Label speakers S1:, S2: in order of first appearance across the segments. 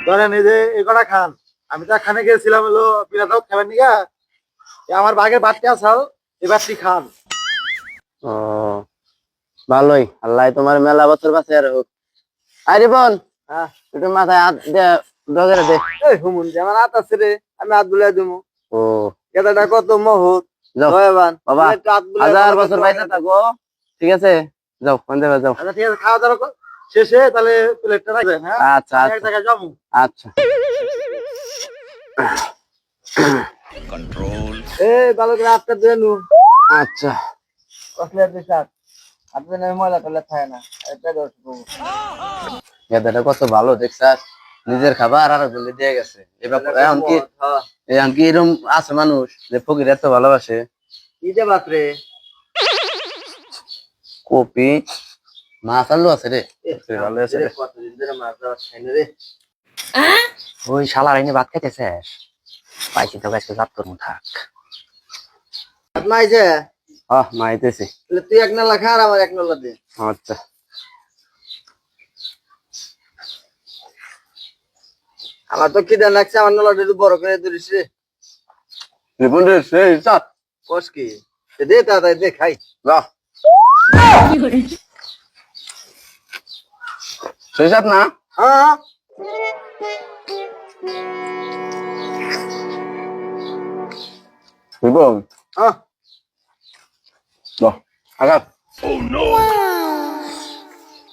S1: ধরেন এই যে এই কটা খান, আমি তো খানে গেছিলাম হলো পিরাটাও খাবেন নিগা, আমার বাঘের বাড়তি আসাল এই বাড়তি খান।
S2: ও ভালোই, আল্লাহ তোমার মেলা বছর বাঁচে আর হোক। আরে বোন,
S1: হ্যাঁ
S2: একটু মাথায় হাত দে, ডগের দে।
S1: এই হুমুন যে আমার হাত আছে রে, আমি হাত বুলাই দেবো।
S2: ও
S1: গেদাটা কত মহৎ
S2: যাও
S1: দয়াবান,
S2: বাবা,
S1: তুমি একটু হাত বুলাই
S2: হাজার
S1: দাও,
S2: বছর বাইরে থাকো। ঠিক আছে, যাও কোন দেবে যাও।
S1: আচ্ছা ঠিক আছে, খাওয়া দাওয়া শেষে তাহলে প্লেটটা রাখবেন। হ্যাঁ
S2: আচ্ছা
S1: আমি এক
S2: আচ্ছা
S1: জায়গায় যাবো।
S2: আচ্ছা।
S1: এই ভালো করে হাতটা ধুয়ে নু,
S2: আচ্ছা
S1: কসলে দুই শাক আপনার নামে ময়লা টয়লা থাকে না, এটা দর্শক
S2: গেদাটা কত ভালো দেখছাস, নিজের খাবার আর বলে দিয়ে গেছে। এবার এখন কি এরকম আছে মানুষ যে ফকির এত ভালোবাসে?
S1: কি যে বাপরে,
S2: কপি মাছ আলু আছে রে, ভালো আছে রে।
S1: কতদিন ধরে মাছ ধরা খাই না রে।
S2: ওই শালার আইনে ভাত খাইতেছিস? পাইছি তো আজকে ভাত করবো, থাক।
S1: ভাত মাইছে
S2: মা আইতেছি।
S1: তাহলে তুই এক নালা খা আর আমার এক নালা দে।
S2: আচ্ছা
S1: আমার তো খিদে লাগছে, আমার নালাটা একটু বড় করে দিস রে।
S2: রিপন রে, সেই চাপ
S1: কস কি দে, তাড়াতাড়ি দে খাই।
S2: যা, সেই চাপ না।
S1: হ্যাঁ
S2: রিপন
S1: হ্যাঁ
S2: আঘাত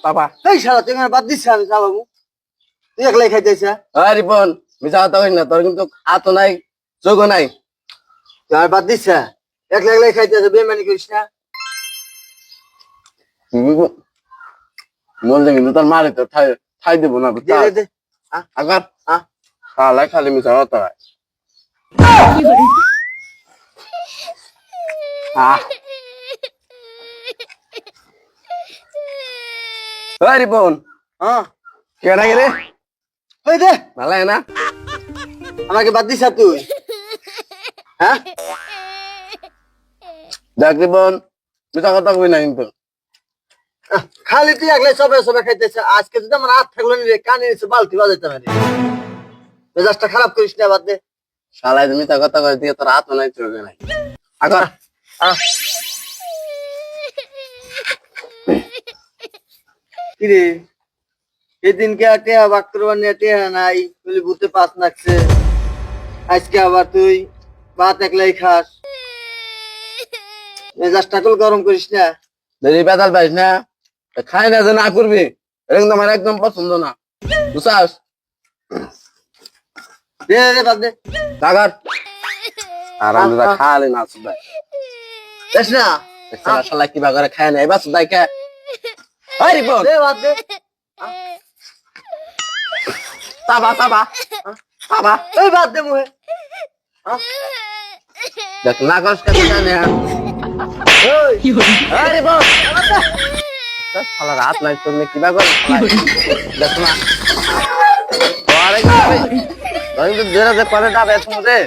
S2: বাবা।
S1: এই শালা তুই আমার বাদ দিস, আমি যা বাবু, তুই একলাই খাইতেছে।
S2: রিপন মিশা কথা কই না, তোর কিন্তু হাতও নাই চোখও নাই।
S1: তুই আমার বাদ দিস, একলাই একলাই খাইতেছে, বেমানি করিস না।
S2: বলতে কিন্তু তোর মারে তো ঠাই দেবো না।
S1: দে দে দে।
S2: আঘাত
S1: হ্যাঁ
S2: খালাই খালি মিশা কথা হয়। রিপন
S1: হ্যাঁ
S2: কে না রে,
S1: ওই দে,
S2: ভালো না?
S1: আমাকে বাদ দিস তুই। হ্যাঁ
S2: দেখ রিপন, মিশা কথা কই না কিন্তু।
S1: খালি তুই একলাই সবাই সবাই খাইতেছে, আজকে যদি আমার হাত থাকলো রে, কানে নিচে বালতি বাজাইতে পারি। মেজাজটা খারাপ করিস না, বাদ দে।
S2: শালাই তুমি তা কথা কই দিয়ে তোর হাতও নাই চোখও নাই। আঘাত
S1: কিরে সেদিনকে টেহা বাক্তরবান নিয়ে টেহা নাই বলি ভূতে পাস নাকছে, আজকে আবার তুই ভাত একলাই খাস। মেজাজটা কল গরম করিস না।
S2: যদি বেতাল পাইস না, খাই না যে না করবি, এরকম আমার একদম পছন্দ না, বুঝছাস?
S1: দে দে বাদ দে।
S2: আঘাত আর আমি খালি না সুদাই
S1: দেখ না,
S2: শালা কিবা করে খায় না, এবার সুদাই খায়। রিপন
S1: দে বাদ দে।
S2: তাবা তাবা তাবা,
S1: এই বাদ দে মুহে।
S2: দেখ না কষ্ট কেন জানে। রিপন শালা রাত নাই তুমি কিবা করে দেখ না। আরে করে ডাবে তুমি রে।